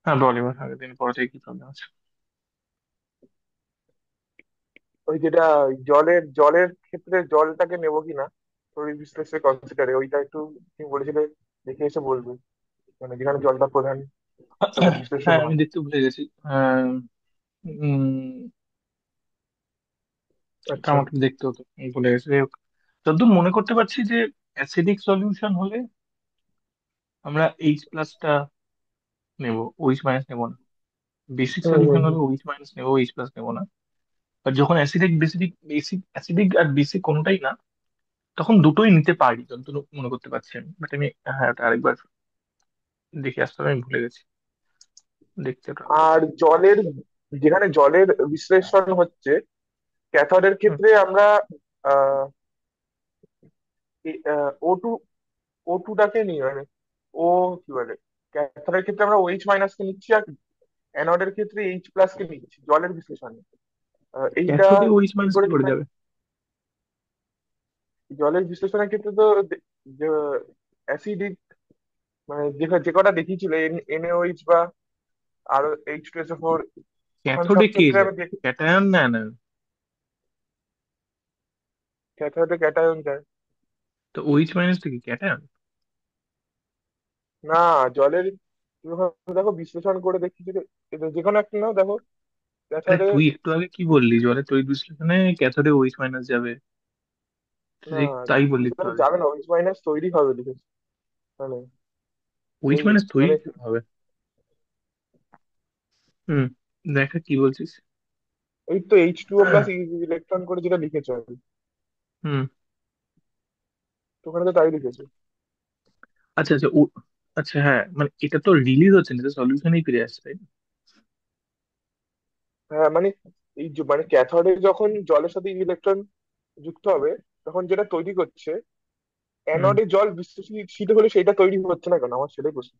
হ্যাঁ বল এবার, আগের দিন পরে থেকে কি প্রবলেম আছে? ওই যেটা জলের ক্ষেত্রে জলটাকে নেবো কিনা তড়িৎ বিশ্লেষণে কনসিডারে, ওইটা একটু তুমি বলেছিলে দেখে এসে বলবে, মানে যেখানে জলটা প্রধান হিসাবে বিশ্লেষণ হ্যাঁ আমি হয়। দেখতে ভুলে গেছি। উম, এটা আচ্ছা। আমাকে দেখতে হতো, আমি ভুলে গেছি। যাই হোক, যতদূর মনে করতে পারছি যে অ্যাসিডিক সলিউশন হলে আমরা এইচ প্লাসটা নেব, ওইচ মাইনাস নেব না। বেসিক হুম হুম সলিউশন হলে হুম। ওইচ মাইনাস নেব, এইচ প্লাস নেব না। আর যখন অ্যাসিডিক বেসিক বেসিক অ্যাসিডিক আর বেসিক কোনোটাই না, তখন দুটোই নিতে পারি যতদূর মনে করতে পারছি আমি। বাট আমি, হ্যাঁ ওটা আরেকবার দেখে আসতে হবে, আমি ভুলে গেছি দেখতে ওটা। আর যেখানে জলের বিশ্লেষণ হচ্ছে ক্যাথোডের হুম। ক্ষেত্রে আমরা আহ ও টু ও টুটাকে নিই, মানে ও কি বলে, ক্যাথোডের ক্ষেত্রে আমরা OH মাইনাস কে নিচ্ছি, আর অ্যানোডের ক্ষেত্রে H প্লাস কে নিচ্ছি জলের বিশ্লেষণে। এইটা ক্যাথোডে ওইচ কি মাইনাস করে কি করে ডিফাইন? যাবে? জলের বিশ্লেষণের ক্ষেত্রে তো অ্যাসিডিক, মানে যে কটা দেখিয়েছিল NaOH বা আর H2SO4, ওখানে সব ক্যাথোডে কে ক্ষেত্রে যায়? আমি দেখি ক্যাটায়ন না অ্যানায়ন? ক্যাথোডে ক্যাটায়ন যায়। তো ওইচ মাইনাসটা কি ক্যাটায়ন? না, জলের তুমি দেখো বিশ্লেষণ করে দেখি যে যে কোনো একটা নাও দেখো আরে ক্যাথোডে। তুই একটু আগে কি বললি, জলের তড়িৎ বিশ্লেষণে ক্যাথোডে ওইচ মাইনাস যাবে? তুই না, তাই বললি একটু বিশ্লেষণে আগে। যাবে না, OH মাইনাস তৈরি হবে লিখেছে, মানে ওইচ এই মাইনাস তৈরি মানে কেন হবে? হুম, দেখা কি বলছিস। এই তো H2O প্লাস ইলেকট্রন করে যেটা লিখেছে আর কি। হুম। তো ওখানে তো তাই লিখেছে। আচ্ছা আচ্ছা আচ্ছা হ্যাঁ, মানে এটা তো রিলিজ হচ্ছে না, এটা সলিউশনেই ফিরে আসছে, তাই না? হ্যাঁ মানে এই মানে ক্যাথোডে যখন জলের সাথে ইলেকট্রন যুক্ত হবে তখন যেটা তৈরি করছে, হুম। অ্যানোডে জল বিশ্লেষিত হলে সেটা তৈরি হচ্ছে না কেন, আমার সেটাই প্রশ্ন।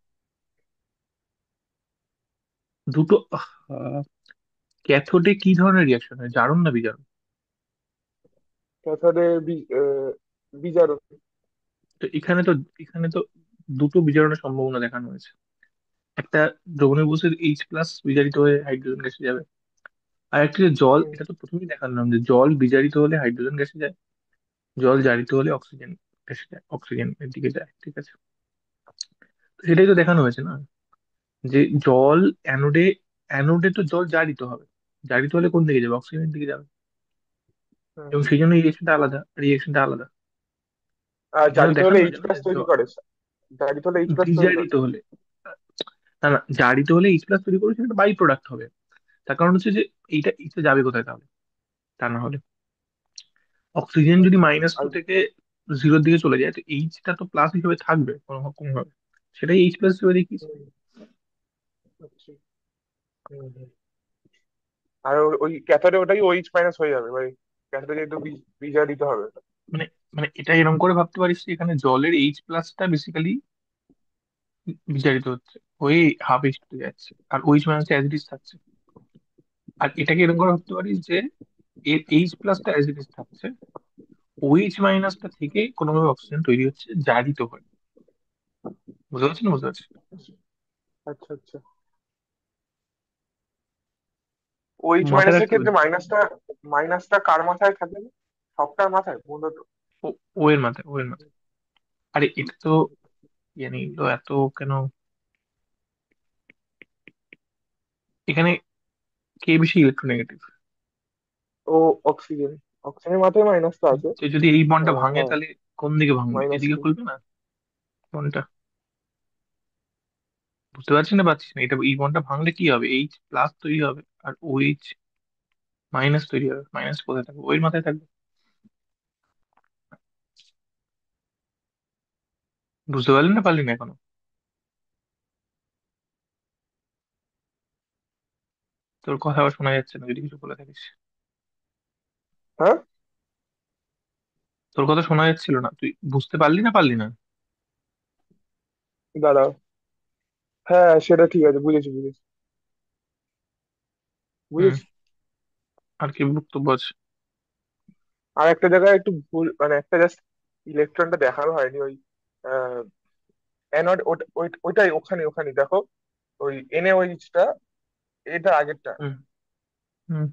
দুটো, ক্যাথোডে কি ধরনের রিয়াকশন হয়, জারণ না বিজারণ? ক্যাথোডে বিজারক। তো এখানে তো দুটো বিজারণের সম্ভাবনা দেখানো হয়েছে। একটা, দ্রবণীয় বস্তুর এইচ প্লাস বিজারিত হয়ে হাইড্রোজেন গ্যাসে যাবে। আর একটা যে জল, হুম এটা তো প্রথমেই দেখালাম যে জল বিজারিত হলে হাইড্রোজেন গ্যাসে যায়, জল জারিত হলে অক্সিজেন গ্যাসে যায়, অক্সিজেনের দিকে যায়, ঠিক আছে? তো সেটাই তো দেখানো হয়েছে না, যে জল অ্যানোডে, অ্যানোডে তো জল জারিত হবে, জারিত হলে কোন দিকে যাবে, অক্সিজেনের দিকে যাবে। হুম এবং হুম। সেই জন্য রিয়েকশনটা আলাদা। আর এখানেও জারিত হলে দেখানো এইচ হয়েছে না প্লাস যে তৈরি করে, জারিত হলে এইচ প্লাস তৈরি করে। বিজারিত হলে, না না, জারিত হলে এইচ প্লাস তৈরি করে, সেটা বাই প্রোডাক্ট হবে। তার কারণ হচ্ছে যে এইটা যাবে কোথায় তাহলে? তা না হলে অক্সিজেন যদি আচ্ছা -2 আর থেকে জিরোর দিকে চলে যায়, তো এইচটা তো প্লাস হিসেবে থাকবে কোনো কোনো ভাবে। সেটাই এইচ প্লাস হিসেবে দেখিয়েছে। হুম, আচ্ছা। হুম হুম। আর ওই ক্যাথোডে ওটাই OH মাইনাস হয়ে যাবে, মানে ক্যাথোডে যেহেতু বিজা দিতে হবে। মানে মানে এটা এরকম করে ভাবতে পারিস যে এখানে জলের এইচ প্লাসটা বেসিক্যালি বিজারিত হচ্ছে, ওই হাফ এইচ টু যাচ্ছে, আর OH minus as it is থাকছে। আর এটাকে এরকম করে ভাবতে পারিস যে এর এইচ প্লাসটা অ্যাজ ইট ইজ থাকছে, ওইচ মাইনাসটা থেকে কোনোভাবে অক্সিজেন তৈরি হচ্ছে জারিত হয়ে। বুঝতে পারছি না, বুঝতে পারছি? আচ্ছা আচ্ছা। OH মাথায় মাইনাসের রাখতে ক্ষেত্রে পারিস। মাইনাসটা কার মাথায় থাকে না, সবটার মাথায় মূলত। ও, ও এর মাথায়, ও এর মাথায়। আরে এটা তো, জানি তো এত কেন, এখানে কে বেশি ইলেকট্রোনেগেটিভ? ও অক্সিজেন, অক্সিজেনের মাথায় মাইনাসটা আছে। যে যদি এই বন্ডটা ভাঙে হ্যাঁ, তাহলে কোন দিকে ভাঙবে, এদিকে মাইনাসটা। খুলবে না বন্ডটা? বুঝতে পারছি না, পারছিস না? এটা এই বন্ডটা ভাঙলে কি হবে, এইচ প্লাস তৈরি হবে আর ওইচ মাইনাস তৈরি হবে। মাইনাস কোথায় থাকবে, ওই মাথায় থাকবে। বুঝতে পারলি না, পারলি না এখনো? তোর কথা আবার শোনা যাচ্ছে না যদি কিছু বলে থাকিস। হ্যাঁ তোর কথা শোনা যাচ্ছিল না, তুই বুঝতে পারলি না, পারলি না? দাঁড়াও, হ্যাঁ সেটা ঠিক আছে, বুঝেছি বুঝেছি হুম। বুঝেছি। আর কি বক্তব্য আছে? আর একটা জায়গায় একটু ভুল, মানে একটা জাস্ট ইলেকট্রনটা দেখানো হয়নি, ওই অ্যানোড, ওইটাই ওখানে ওখানে দেখো, ওই এনএইচটা, এটা আগেরটা। হুম হুম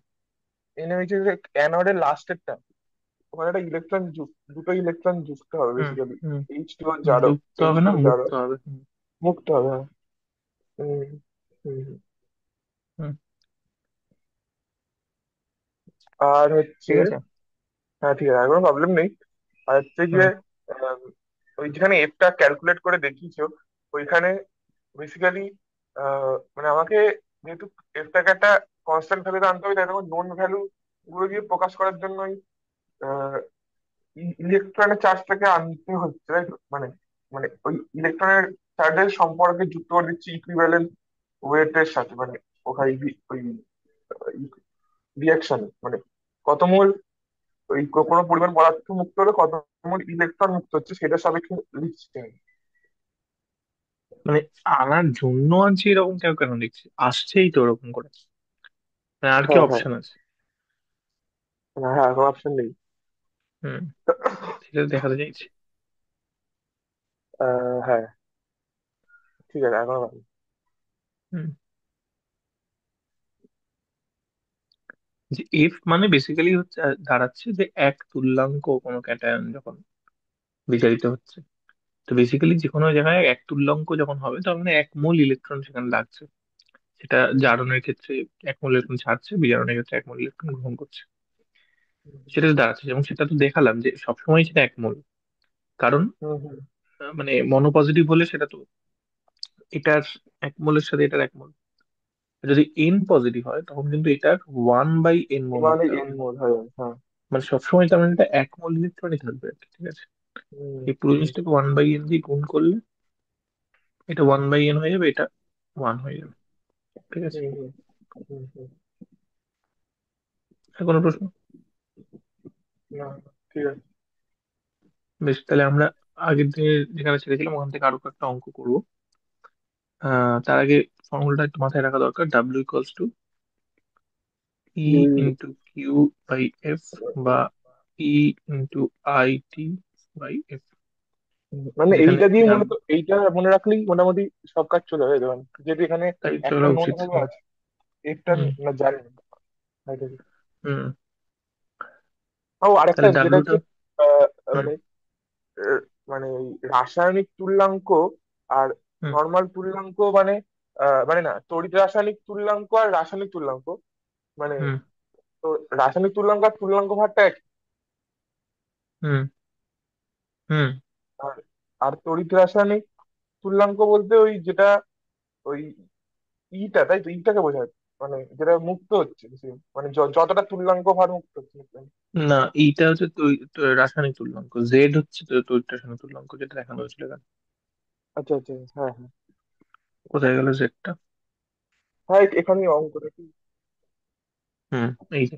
এনএইচ এর অ্যানোডের লাস্টেরটা, ওখানে একটা ইলেকট্রন দুটো ইলেকট্রন যুক্ত হবে হুম বেসিক্যালি। হুম এইচ টু জারক, যুক্ত এইচ হবে টু না, জারক মুক্ত হবে। হুম মুক্ত হবে, হ্যাঁ। হুম হুম হুম। হুম, আর হচ্ছে, ঠিক আছে। হ্যাঁ ঠিক আছে, আর কোনো প্রবলেম নেই। আর হচ্ছে গিয়ে হুম আম, ওই যেখানে এফটা ক্যালকুলেট করে দেখিয়েছো, ওইখানে বেসিক্যালি মানে আমাকে, যেহেতু এফটাকে একটা কনস্ট্যান্ট ভ্যালু আনতে হবে, তাই তখন নোন ভ্যালু গুলো দিয়ে প্রকাশ করার জন্য ইলেকট্রনের চার্জটাকে আনতে হচ্ছে, তাই তো? মানে মানে ওই ইলেকট্রনের চার্জের সম্পর্কে যুক্ত করে দিচ্ছি ইকুইভ্যালেন্ট ওয়েটের সাথে, মানে ওখানে ওই রিয়াকশন, মানে কত মোল ওই কোনো পরিমাণ পদার্থ মুক্ত হলে কত মোল ইলেকট্রন মুক্ত হচ্ছে সেটার সাপেক্ষে লিখছি আমি। মানে আনার জন্য আনছি এরকম কেউ কেন লিখছে, আসছেই তো ওরকম করে। মানে আর কি হ্যাঁ হ্যাঁ অপশন আছে? হ্যাঁ হ্যাঁ, কোনো অপশন নেই। হুম, সেটা দেখাতে চাইছি। হ্যাঁ, ঠিক আছে, এখন ভালো। হুম, যে এফ মানে বেসিক্যালি হচ্ছে দাঁড়াচ্ছে যে এক তুল্যাঙ্ক কোনো ক্যাটায়ন যখন বিজারিত হচ্ছে, তো বেসিক্যালি যে কোনো জায়গায় এক তুল্যাঙ্ক যখন হবে তার মানে এক মোল ইলেকট্রন সেখানে লাগছে। সেটা হুম জারণের ক্ষেত্রে এক মোল ইলেকট্রন ছাড়ছে, বিজারণের ক্ষেত্রে এক মোল ইলেকট্রন গ্রহণ করছে। হুম সেটা দাঁড়াচ্ছে, এবং সেটা তো দেখালাম যে সবসময় সেটা এক মোল। কারণ হুম হুম। মানে মনোপজিটিভ হলে সেটা তো এটার এক মোলের সাথে এটার এক মোল। যদি এন পজিটিভ হয় তখন কিন্তু এটার 1/n মোল মানে হতে এন হবে। মোল হয়ে যাবে, হ্যাঁ। মানে সবসময় তার মানে এটা এক মোল ইলেকট্রনই থাকবে আর কি, ঠিক আছে। হুম এই পুরো হুম জিনিসটাকে 1/n দিয়ে গুণ করলে এটা 1/n হয়ে যাবে, এটা 1 হয়ে যাবে, ঠিক আছে। হুম হুম হুম হুম। আর কোনো প্রশ্ন? না, ঠিক আছে। বেশ, তাহলে আমরা আগের দিনে যেখানে ছেড়েছিলাম ওখান থেকে আরো একটা অঙ্ক করবো। তার আগে ফর্মুলাটা একটু মাথায় রাখা দরকার, W equals to E U- into Q by F, বা E into I T by F. মানে যেখানে এইটা দিয়ে মূলত, ডাব্লিউ, এইটা মনে রাখলেই মোটামুটি সব কাজ চলে যাবে তখন, যেহেতু এখানে তাই একটা চলা নোন উচিত। ভ্যালু হুম আছে, একটা হুম না জানি না, এটা কি? হুম। ও আরেকটা তাহলে যেটা ডাব্লিউটা, হচ্ছে, আহ, হুম মানে আহ, মানে এই রাসায়নিক তুল্যাঙ্ক আর হুম নর্মাল তুল্যাঙ্ক, মানে মানে না, তড়িৎ রাসায়নিক তুল্যাঙ্ক আর রাসায়নিক তুল্যাঙ্ক, মানে হুম তো রাসায়নিক তুল্যাঙ্ক আর তুল্যাঙ্ক ভারটা এক। হুম হুম। আর আর তড়িৎ রাসায়নিক তুল্যাঙ্ক বলতে ওই যেটা, ওই ইটা, তাই তো, ইটাকে বোঝায়, মানে যেটা মুক্ত হচ্ছে বেশি, মানে যতটা তুল্যাঙ্ক ভার মুক্ত হচ্ছে। না, এইটা হচ্ছে রাসায়নিক তুল্যাঙ্ক, জেড হচ্ছে তো তড়িৎ রাসায়নিক তুল্যাঙ্ক যেটা দেখানো হয়েছিল এখানে। আচ্ছা আচ্ছা, হ্যাঁ হ্যাঁ কোথায় গেল জেডটা? হ্যাঁ, এখানে অঙ্কটা কি? হুম, এই যে,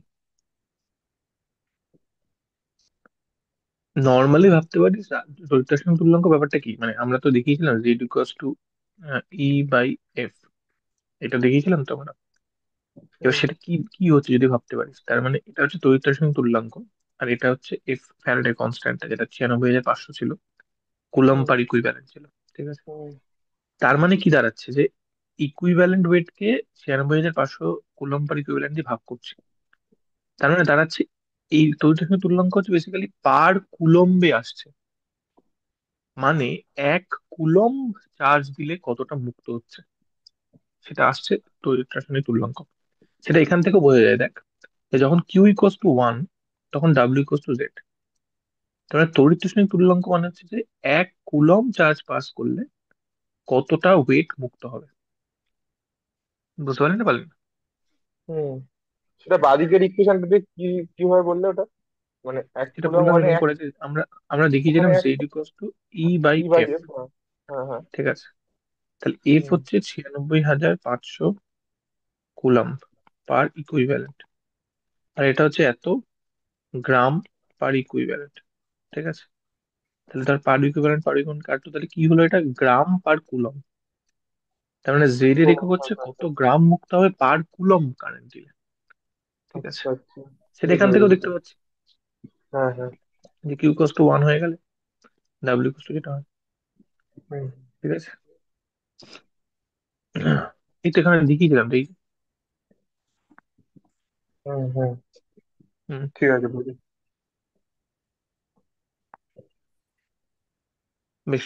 নর্মালি ভাবতে পারিস তড়িৎ রাসায়নিক তুল্যাঙ্ক ব্যাপারটা কি, মানে আমরা তো দেখিয়েছিলাম Z equals to E by F, এটা দেখিয়েছিলাম তো আমরা। এবার হুম সেটা কি কি হচ্ছে যদি ভাবতে পারিস, তার মানে এটা হচ্ছে তড়িৎ রাসায়নিক তুল্যাঙ্ক, আর এটা হচ্ছে এফ, ফ্যারাডে কনস্ট্যান্ট, যেটা 96,500 ছিল, কুলম্ব হুম পার ইকুইভ্যালেন্ট ছিল, ঠিক আছে। হুম তার মানে কি দাঁড়াচ্ছে যে ইকুইভ্যালেন্ট ওয়েট কে 96,500 কুলম্ব পার ইকুইভ্যালেন্ট দিয়ে ভাগ করছে। তার মানে দাঁড়াচ্ছে এই তড়িৎ রাসায়নিক তুল্যাঙ্ক হচ্ছে বেসিক্যালি পার কুলম্বে আসছে, মানে এক কুলম্ব চার্জ দিলে কতটা মুক্ত হচ্ছে সেটা আসছে তড়িৎ রাসায়নিক তুল্যাঙ্ক। সেটা এখান থেকে বোঝা যায়, দেখ, যে যখন কিউ ইকুয়ালস টু 1 তখন ডাব্লিউ ইকুয়ালস টু জেড। তার মানে তড়িৎ রাসায়নিক তুল্যাঙ্ক মানে হচ্ছে যে এক কুলম্ব চার্জ পাস করলে কতটা ওয়েট মুক্ত হবে। বুঝতে পারলেন না পারলেন না? হুম। সেটা বাঁদিকের ইকুয়েশনটা দিয়ে কি কিভাবে বললে ওটা? মানে এক সেটা কুলম্ব বললাম মানে এরকম এক, করে যে আমরা আমরা ওখানে দেখিয়েছিলাম এক Z equals to E by E by F, F, হ্যাঁ হ্যাঁ হ্যাঁ। ঠিক আছে। তাহলে এফ হুম হচ্ছে 96,500 কুলম্ব পার ইকুইভ্যালেন্ট, আর এটা হচ্ছে এত গ্রাম পার ইকুইভ্যালেন্ট, ঠিক আছে। তাহলে তার পার ইকুইভ্যালেন্ট কাটতো, তাহলে কি হলো, এটা গ্রাম পার কুলম। তার মানে জেড এর ও একক হচ্ছে আচ্ছা কত আচ্ছা গ্রাম মুক্ত হবে পার কুলম কারেন্ট দিলে, ঠিক আছে। আচ্ছা আচ্ছা, সেটা বুঝতে এখান থেকেও পেরেছি। দেখতে পাচ্ছি হ্যাঁ হ্যাঁ। যে কিউ কস টু 1 হয়ে গেলে ডাব্লিউ কস টু যেটা হয়, হুম ঠিক আছে। এই তো এখানে দেখিয়েছিলাম তো এই যে। হুম হুম। হুম, ঠিক আছে বুঝি। বেশ।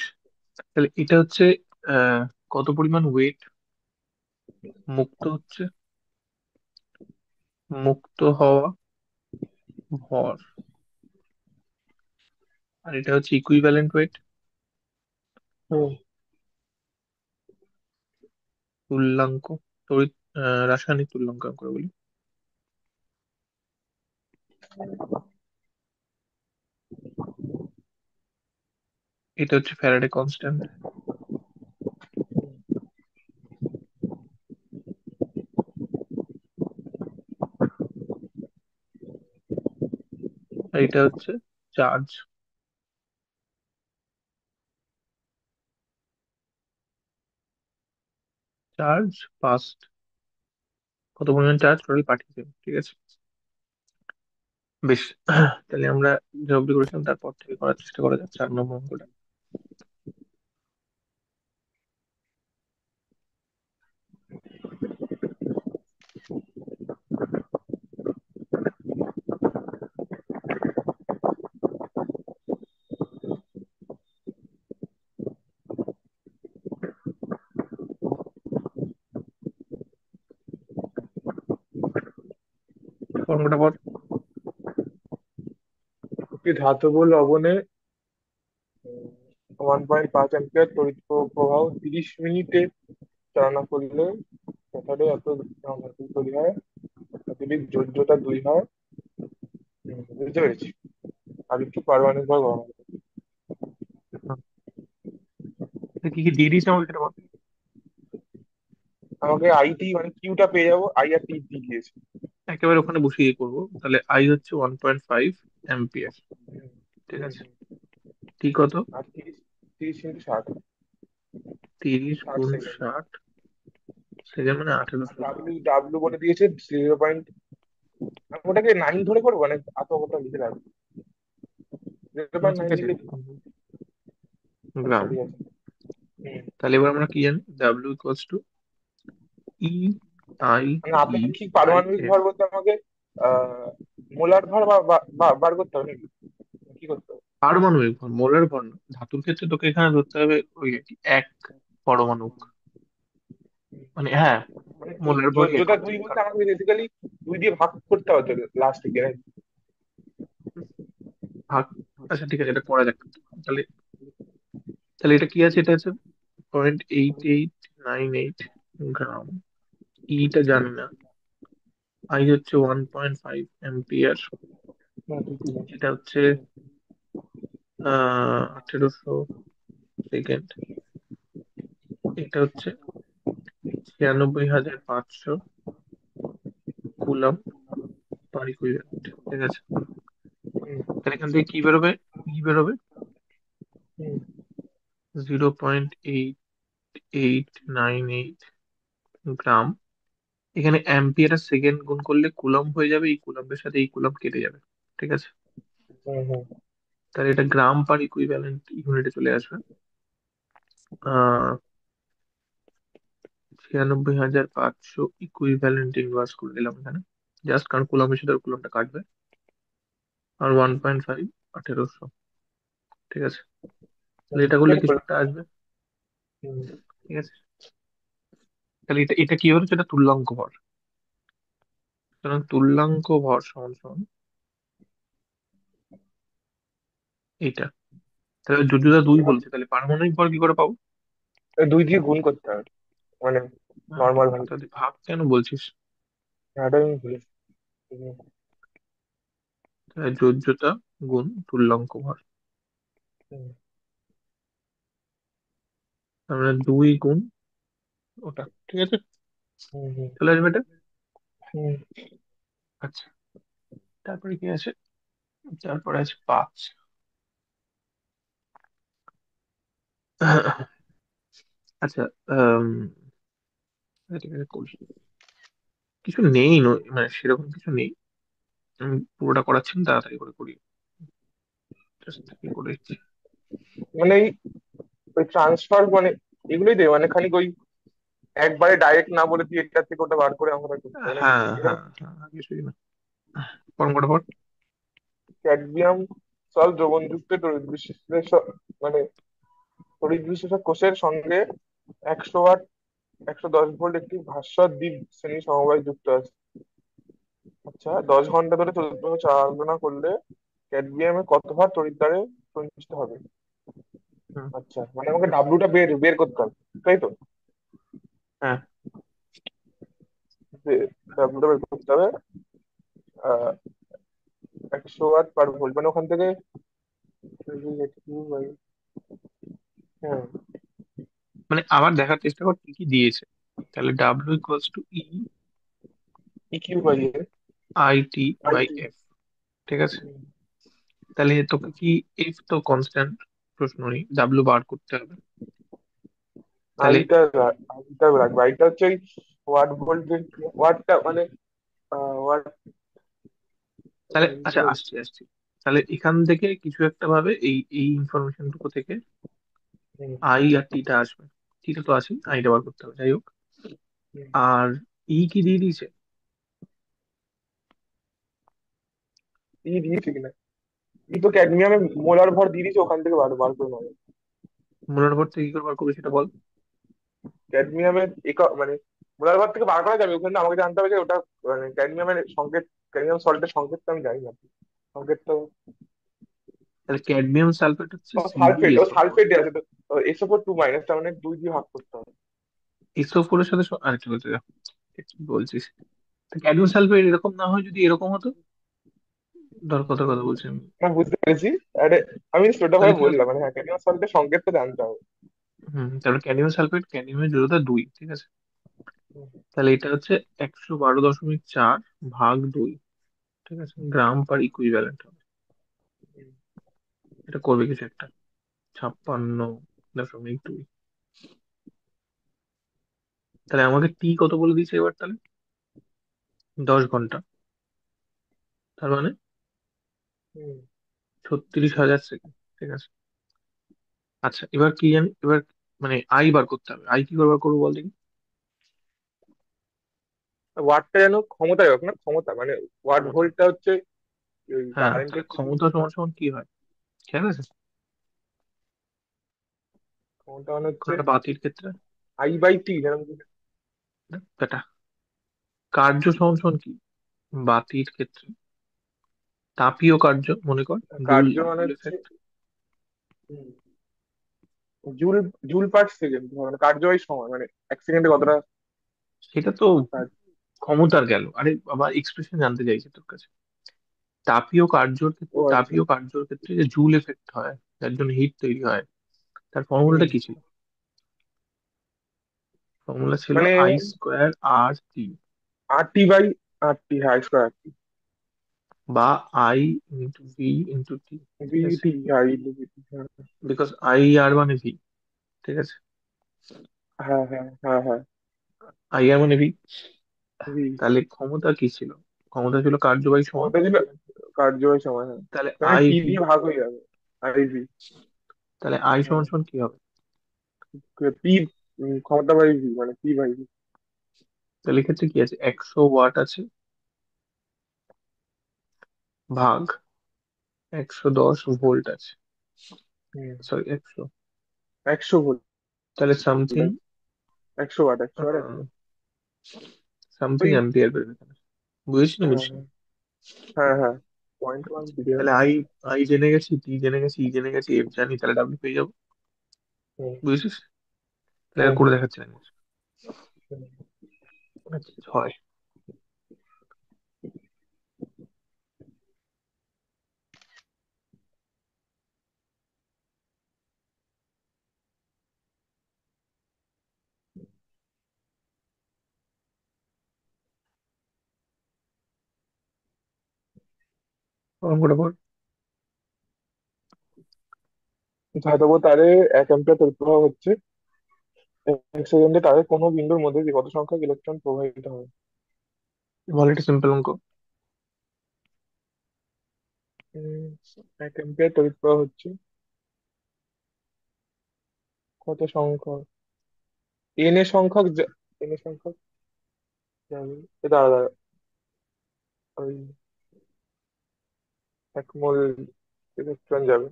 তাহলে এটা হচ্ছে আহ কত পরিমাণ ওয়েট মুক্ত হচ্ছে, মুক্ত হওয়া ভর। আর এটা হচ্ছে ইকুইভ্যালেন্ট ওয়েট, হুম। তুল্যাঙ্ক, তড়িৎ রাসায়নিক তুল্যাঙ্ক করে বলি। এটা হচ্ছে ফ্যারাডে কনস্ট্যান্ট। আর এটা হচ্ছে চার্জ, চার্জ পাস্ট, কত পরিমাণ চার্জ টোটাল পাঠিয়েছে, ঠিক আছে। বেশ। তাহলে আমরা যে অবধি করেছিলাম তারপর থেকে করার চেষ্টা করা যাক 4 নম্বর অঙ্কটা। অঙ্কটা পর। একটি ধাতব লবণে 1.5 অ্যাম্পিয়ার তড়িৎ প্রবাহ 30 মিনিটে চালনা করলে ক্যাথোডে এত ঘনত্ব তৈরি হয়, যদি যোজ্যতা 2 হয়। বুঝতে পেরেছি। আর একটু পারমাণবিক ভাবে গণনা করো। এটা কি কি দিয়ে দিয়েছে আমাকে সেটা বল। আমাকে আইটি মানে কিউটা পেয়ে যাবো, আই আর টি দিয়ে দিয়েছে। একেবারে ওখানে বসিয়ে করবো, তাহলে আই হচ্ছে 1.5 অ্যাম্পিয়ার, ঠিক হুম আছে। হুম। টি কত? আর 30 30 × 60, 30 × 60 সেকেন্ড। 60 সেকেন্ড, মানে আর 1800 সেকেন্ড। ডাব্লিউ ডাব্লিউ বলে দিয়েছে 0. আমি ওটাকে 9 ধরে করবো, মানে এত কথা লিখে রাখবো। জিরো পয়েন্ট ঠিক নাইন আছে। লিখে দিই। আচ্ছা গ্রাম। ঠিক আছে। হুম। তাহলে এবার আমরা কি জানি, W equals to E I মানে টি আপেক্ষিক বাই পারমাণবিক এন। ভর বলতে আমাকে আহ মোলার ভর বার করতে হবে নাকি, কি করতে হবে? পারমাণবিক ভর, মোলার ভর না। ধাতুর ক্ষেত্রে তোকে এখানে ধরতে হবে ওই আর কি, এক পরমাণু, মানে হ্যাঁ, মানে মোলার ভরই এক যোজ্যতা হচ্ছে, 2 বলতে কারণ আমাকে বেসিক্যালি 2 দিয়ে ভাগ করতে হবে লাস্ট দিকে, নাকি? ভাগ। আচ্ছা ঠিক আছে, এটা করা যাক। তাহলে তাহলে এটা কি আছে, এটা আছে 0.8898 গ্রাম। ইটা জানি না। আই হচ্ছে 1.5 অ্যাম্পিয়ার। না, তুই কি জানিস? এটা হচ্ছে 1800 সেকেন্ড। এটা হচ্ছে 96,500 কুলম পার ইকুইভ্যালেন্ট, ঠিক আছে। হুম তাহলে এখান থেকে কি বেরোবে, ই বেরোবে হুম 0.8898 গ্রাম। এখানে অ্যাম্পিয়ার আর সেকেন্ড গুণ করলে কুলম্ব হয়ে যাবে, এই কুলম্বের সাথে এই কুলম্ব কেটে যাবে, ঠিক আছে। হুম হুম তাহলে এটা গ্রাম পার ইকুইভ্যালেন্ট ইউনিটে চলে আসবে। 96,500 ইকুইভ্যালেন্ট ইনভার্স করে দিলাম এখানে, জাস্ট কারণ কুলম্বের সাথে কুলম্বটা কাটবে। আর 1.5, 1800, ঠিক আছে। তাহলে এটা করলে কেটে কিছু পড়ে। একটা আসবে, হুম ঠিক আছে। তাহলে এটা এটা কি হলো, সেটা তুল্যাঙ্ক ভর। সুতরাং তুল্যাঙ্ক ভর সমান সমান এইটা। তাহলে যোজ্যতা 2 বলছে, তাহলে পারমাণবিক ভর কি করে পাবো? 2 দিয়ে গুণ করতে হবে, মানে হ্যাঁ, নর্মাল ভাবে। তাহলে ভাগ কেন বলছিস? হ্যাঁ, এটা আমি ভুলে। হুম তাহলে যোজ্যতা গুণ তুল্যাঙ্ক ভর, হুম তার মানে 2 গুণ ওটা, ঠিক আছে। হুম হুম চলে আসবে এটা। হুম। আচ্ছা, তারপরে কি আছে? তারপরে আছে 5। আচ্ছা, আম, এটাকে করি। কিছু নেই, মানে সেরকম কিছু নেই। আমি পুরোটা করাচ্ছি না, তাড়াতাড়ি করে করি, জাস্ট কি করে দিচ্ছি। মানে ওই ট্রান্সফার মানে এগুলোই দেবে, মানে খালি ওই একবারে ডাইরেক্ট না বলে তুই এটার থেকে ওটা বার করে আমাকে করতে হবে নাকি হ্যাঁ এরকম? হ্যাঁ হ্যাঁ, কিছুই না। ফর্মুলাটা পড়। ক্যাডমিয়াম সল দ্রবণযুক্ত তড়িৎ বিশ্লেষক মানে তড়িৎ বিশ্লেষক কোষের সঙ্গে 100 ওয়াট 110 ভোল্ট একটি ভাস্বর দ্বীপ শ্রেণী সমবায় যুক্ত আছে। আচ্ছা, 10 ঘন্টা ধরে তড়িৎ প্রবাহ চালনা করলে ক্যাডমিয়ামে কত ভার তড়িৎ দ্বারে সঞ্চিত হবে? হুম, আচ্ছা, মানে আমাকে ডাব্লুটা বের বের করতে হবে, তাই তো? হ্যাঁ। ডাব্লুটা বের করতে হবে। 100 ওয়াট পার ভোল্ট মানে ওখান থেকে হ্যাঁ, মানে আবার দেখার চেষ্টা কর কি কি দিয়েছে। তাহলে W equals to E E Q by A I T I by T. F. ঠিক আছে। তাহলে তোকে কি, এফ তো কনস্ট্যান্ট, প্রশ্ন নেই, ডাব্লিউ বার করতে হবে। তাহলে আইটা আইটা রাখবে, আইটা হচ্ছে ওই ওয়াট ভোল্ট, ওয়াটটা মানে ওয়াট তাহলে আচ্ছা, আসছি আসছি। তাহলে এখান থেকে কিছু একটা ভাবে এই এই ইনফরমেশন টুকু থেকে আই আর টিটা আসবে। টিটা তো আছে, আইটা বার করতে হবে, যাই হোক। আর ই কি দিয়ে দিয়েছে? ই দিয়েছে কিনা, ই তো ক্যাডমিয়ামে মোলার ভর দিয়ে দিয়েছে, ওখান থেকে বার বার করে নেবে। মূলের ভর থেকে কি করে বার করবে সেটা বল। ক্যাডমিয়ামের মানে মোলার ভর থেকে বার করা যাবে, ওখানে আমাকে জানতে হবে যে ওটা মানে ক্যাডমিয়ামের সংকেত, ক্যাডমিয়াম সল্টের সংকেত তো আমি জানি না, সংকেত তো। তাহলে ক্যাডমিয়াম সালফেট হচ্ছে ও সালফেট, ও CuSO4। সালফেট আছে তো, SO4 2 তার মানে 2 দিয়ে ভাগ করতে হবে। SO4 এর সাথে আরেকটা বলতে যা, কি বলছিস? ক্যাডমিয়াম সালফেট এরকম না হয়, যদি এরকম হতো, ধর কত কথা বলছি আমি। না, বুঝতে পেরেছি। আরে আমি ছোট তাহলে ভাবে কি হতো? বললাম মানে হ্যাঁ, ক্যাডমিয়াম সল্টের সংকেত তো জানতে হবে। তাহলে ক্যাডমিয়াম সালফেট, ক্যাডমিয়ামের জড়তা 2, ঠিক আছে। তাহলে এটা হচ্ছে 112.4 ভাগ 2, ঠিক আছে, গ্রাম পার ইকুইভ্যালেন্ট হবে। এটা করবে কিছু একটা, 56.2। তাহলে আমাকে টি কত বলে দিয়েছে এবার তাহলে? 10 ঘন্টা। তার মানে হুম। 36,000 সেকেন্ড। ঠিক আছে। আচ্ছা, এবার কি জানি, এবার মানে আই বার করতে হবে। আই কি করে বার করবো বল দেখি। ওয়াটটা যেন ক্ষমতা হোক না, ক্ষমতা মানে ওয়াট ক্ষমতা। ভোল্টটা হচ্ছে হ্যাঁ, তাহলে কারেন্টের কি জিনিস। ক্ষমতা সমান সমান কি হয়, খেয়াল আছে? ক্ষমতা মানে হচ্ছে কোনো একটা বাতির ক্ষেত্রে, I/T যেরকম বেটা, কার্য সমান সমান কি বাতির ক্ষেত্রে? তাপীয় কার্য মনে কর, জুল, কার্য মানে জুল হচ্ছে এফেক্ট। হুম, জুল জুল পার সেকেন্ড মানে কার্যবাহী সময় মানে 1 সেকেন্ডে কতটা সেটা তো কাজ। ক্ষমতার গেল, আরে বাবা এক্সপ্রেশন জানতে চাইছে তোর কাছে। ও আচ্ছা। তাপীয় কার্যর ক্ষেত্রে যে জুল এফেক্ট হয়, যার জন্য হিট তৈরি হয়, তার হুম, ফর্মুলাটা কি ছিল? ফর্মুলা ছিল মানে I²R T, RT/RT, হ্যাঁ I²RT। বা I × V × T। ঠিক আছে, VT, VT, হ্যাঁ বিকজ IR মানে ভি। ঠিক আছে, হ্যাঁ হ্যাঁ হ্যাঁ হ্যাঁ। IR মানে ভি। ভি, তাহলে ক্ষমতা কি ছিল? ক্ষমতা ছিল কার্যবাহী সময়। ওটা ছিল কার্যবাহী সময়, হ্যাঁ। তাহলে মানে আই টি ভি। দিয়ে ভাগ হয়ে যাবে। IV, তাহলে আই হ্যাঁ। সমান সমান কি হবে? পি, ক্ষমতা বাই ভি মানে P/V। তাহলে এক্ষেত্রে কি আছে, 100 ওয়াট আছে ভাগ 110 ভোল্ট আছে, হুম, সরি 100। 100 ভোল্ট তাহলে সামথিং, আছে, 100 ওয়াট, 100 ওয়াট সামথিং ওই অ্যাম্পিয়ার বেরোবে এখানে। বুঝেছি না বুঝছি? হ্যাঁ হ্যাঁ হ্যাঁ, 0.1 পিরিয়ড। তাহলে আই, আই জেনে গেছি, টি জেনে গেছি, ই জেনে গেছি, এফ জানি, তাহলে ডাব্লিউ পেয়ে যাবো। হুম বুঝেছিস? তাহলে হুম এটা করে হুম দেখাচ্ছি আমি। হুম। আচ্ছা, হয়। অঙ্কটা পর। ধাতব তারে 1 অ্যাম্পিয়ার তড়িৎ প্রবাহ হচ্ছে, 1 সেকেন্ডে তারের কোনো বিন্দুর মধ্যে দিয়ে কত সংখ্যক ইলেকট্রন প্রবাহিত হয়? বল, এটা সিম্পল অঙ্ক। উম, 1 অ্যাম্পিয়ার তড়িৎ প্রবাহ হচ্ছে কত সংখ্যক, এন এ সংখ্যক এন সংখ্যক যাবে, এ দাঁড়া দাঁড়া, ওই 1 মোল ইলেকট্রন যাবে,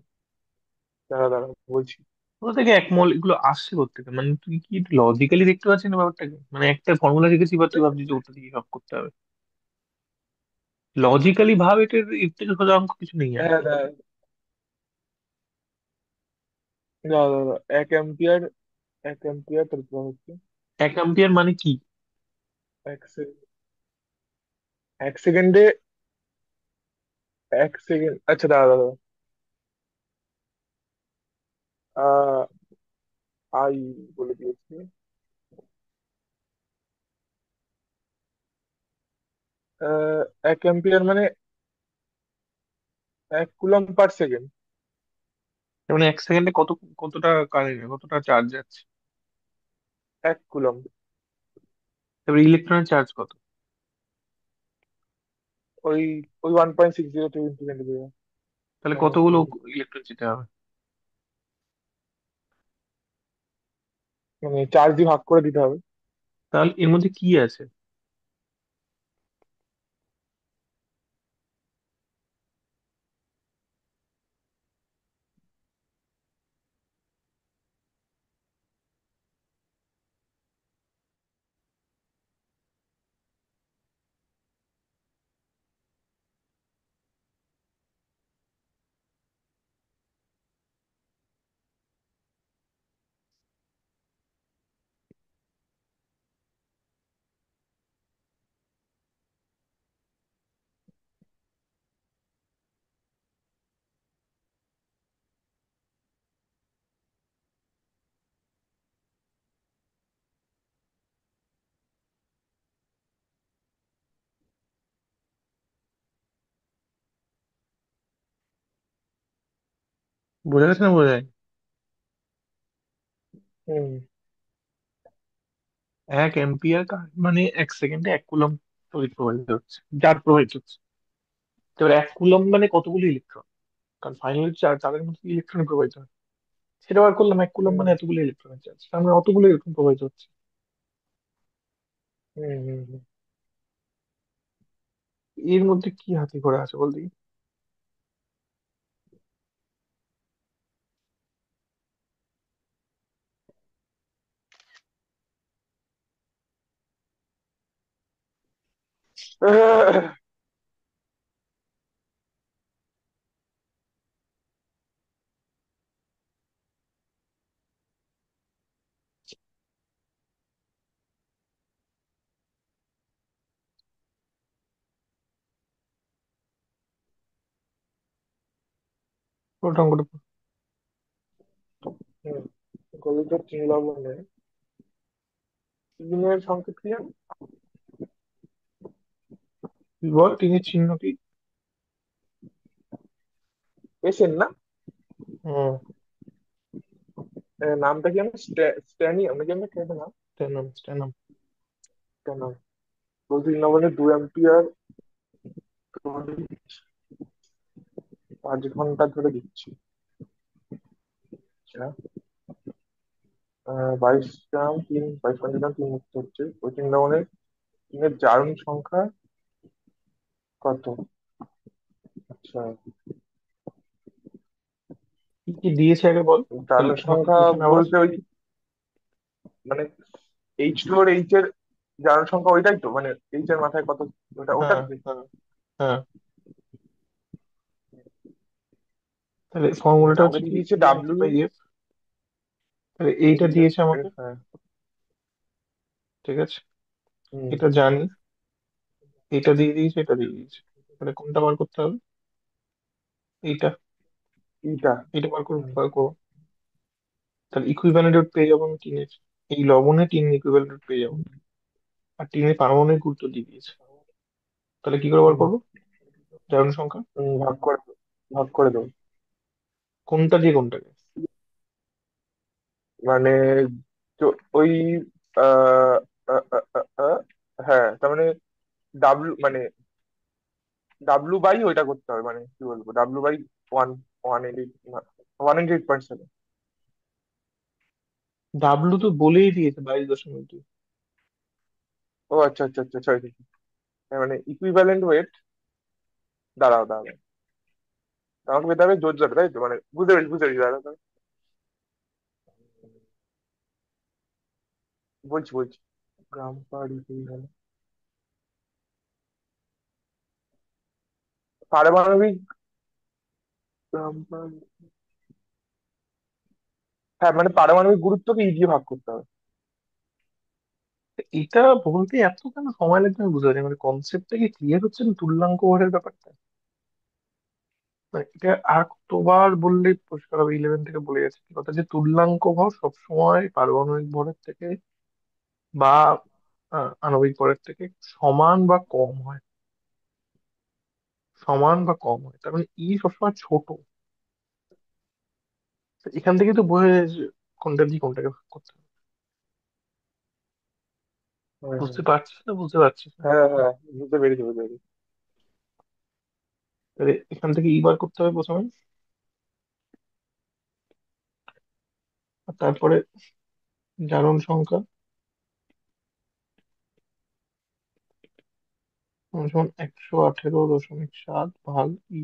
দাঁড়া দাঁড়া বলছি। কোথা থেকে এক মল এগুলো আসছে কোথেকে? মানে তুই কি লজিক্যালি দেখতে পাচ্ছিস না ব্যাপারটাকে? মানে একটা ফর্মুলা দেখেছি বা তুই ভাবছিস যে ওটা দিয়ে সব করতে হবে? লজিক্যালি ভাব, এর থেকে সোজা অঙ্ক কিছু নেই আর। হ্যাঁ দাঁড়া দাঁড়া দাঁড়া, 1 অ্যাম্পিয়ার, 1 অ্যাম্পিয়ার তারপর হচ্ছে 1 অ্যাম্পিয়ার মানে কি? 1 সেকেন্ড, 1 সেকেন্ডে, 1 সেকেন্ড, আচ্ছা দাঁড়া দাঁড়া, আহ আই বলে দিয়েছি। 1 অ্যাম্পিয়ার মানে 1 কুলম্ব পার সেকেন্ড। তার মানে 1 সেকেন্ডে কতটা কারেন্ট, কতটা চার্জ যাচ্ছে? 1 কুলম্ব, তারপরে ইলেকট্রনের চার্জ কত? ওই ওই 1.60 × 10⁻⁻⁻, তাহলে মাইনাস কতগুলো 20, ইলেকট্রন যেতে হবে? মানে 4 দিয়ে ভাগ করে দিতে হবে। তাহলে এর মধ্যে কি আছে? বোঝা গেছে না বোঝা যায়? হুম 1 অ্যাম্পিয়ার কারেন্ট মানে 1 সেকেন্ডে 1 কুলম তড়িৎ প্রবাহিত হচ্ছে, যার প্রবাহিত হচ্ছে। এবার 1 কুলম মানে কতগুলো ইলেকট্রন? কারণ ফাইনালি চারের মধ্যে ইলেকট্রন প্রবাহিত হয়। সেটা বার করলাম, 1 কুলম হুম মানে এতগুলো ইলেকট্রনের চার্জ, তার মানে অতগুলো ইলেকট্রন প্রবাহিত হচ্ছে। হুম। এর মধ্যে কি হাতে ঘোড়া আছে বলতে? পুরোটা অঙ্কটা পড়। হুম, গলিত চিনি লবণে তিনের সংকেত কি জানো? তুই বল টিনের চিহ্ন কি? এসেন না? হুম। নামটা কি জানো, স্ট্যানিয়াম নাকি আমরা কেটে নাম, স্ট্যানাম, স্ট্যানাম। স্ট্যানাম। বলছি লবণে 2 অ্যাম্পিয়ার 5 ঘন্টা ধরে দিচ্ছি। আচ্ছা, 22 গ্রাম, 22 গ্রাম 3 মুক্ত হচ্ছে, ওই 3 লবণের, তিনের জারণ সংখ্যা কত? আচ্ছা, কি কি দিয়েছে আগে বল, তাহলে জারণ কিভাবে সংখ্যা দিয়েছে না আবার। বলতে ওই মানে H2 আর এইচ এর জারণ সংখ্যা ওইটাই তো, মানে এইচ এর মাথায় কত, ওটা ওটা হ্যাঁ, কি? হ্যাঁ, হ্যাঁ। তাহলে ফর্মুলাটা আমাকে হচ্ছে দিয়ে কি, দিয়েছে EMT ডাব্লিউ, বাই এফ। তাহলে এইটা এইচ এফ দিয়েছে আমাকে। এফ, হ্যাঁ। ঠিক আছে, হুম। এটা জানি। এটা দিয়ে দিয়েছে, এটা দিয়ে দিয়েছে। তাহলে কোনটা বার করতে হবে? এইটা। ইটা। এটা হুম বার করবো। তাহলে ইকুইভ্যালেন্ট রোধ পেয়ে যাবো আমি টিনের। এই লবণে টিন ইকুইভ্যালেন্ট রোধ পেয়ে যাবো। আর টিনের পারমাণবিক গুরুত্ব দিয়ে দিয়েছে। তাহলে কি করে বার হুম করবো জারণ সংখ্যা? ভাগ করে দাও, ভাগ করে দাও। কোনটা দিয়ে কোনটাকে? মানে ওই আহ, আহ, আহ, আহ, আহ, হ্যাঁ তার মানে ডাব্লু মানে ডাব্লু বাই ওইটা করতে হবে, মানে কি বলবো, ডাব্লু বাই ওয়ান, 188.7। ডাব্লু তো বলেই দিয়েছে 22.2। ও আচ্ছা আচ্ছা আচ্ছা, সরি। মানে ইকুইভ্যালেন্ট ওয়েট, দাঁড়াও দাঁড়াও, আমাকে পেতে হবে জোর যাবে, তাই তো? মানে বুঝতে পেরেছি বুঝতে পেরেছি, দাঁড়াও দাঁড়াও। বলছি বলছি, গ্রাম পার ইকুইভ্যালেন্ট, পারমাণবিক গ্রাম পার, হ্যাঁ মানে পারমাণবিক গুরুত্বকে দিয়ে ভাগ করতে হবে। এটা বলতে এত কেন সময় লাগবে আমি বুঝতে পারি না। মানে কনসেপ্টটা কি ক্লিয়ার হচ্ছে না তুল্যাঙ্ক ভরের ব্যাপারটা? মানে এটা আর কতবার বললে পরিষ্কার হবে? 11 থেকে বলে গেছে কি কথা, যে তুল্যাঙ্ক ভর সবসময় পারমাণবিক ভরের থেকে বা আণবিক ভরের থেকে সমান বা কম হয়। সমান বা কম হয়, তার মানে ই সবসময় ছোট। তো এখান থেকে তো বোঝা যায় যে কোনটা দিয়ে কোনটাকে ভাগ করতে হবে। হ্যাঁ বুঝতে পারছিস না? বুঝতে পারছিস না? হ্যাঁ হ্যাঁ, বুঝতে পেরেছি বুঝতে পেরেছি। তাহলে এখান থেকে ই বার করতে হবে প্রথমে, আর তারপরে জারণ সংখ্যা সমান 118.7 ভাগ ই।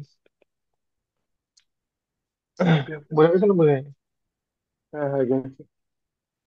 ওকে ওকে। বোঝা গেছে না বোঝা যায়নি? হ্যাঁ হ্যাঁ, গেছে।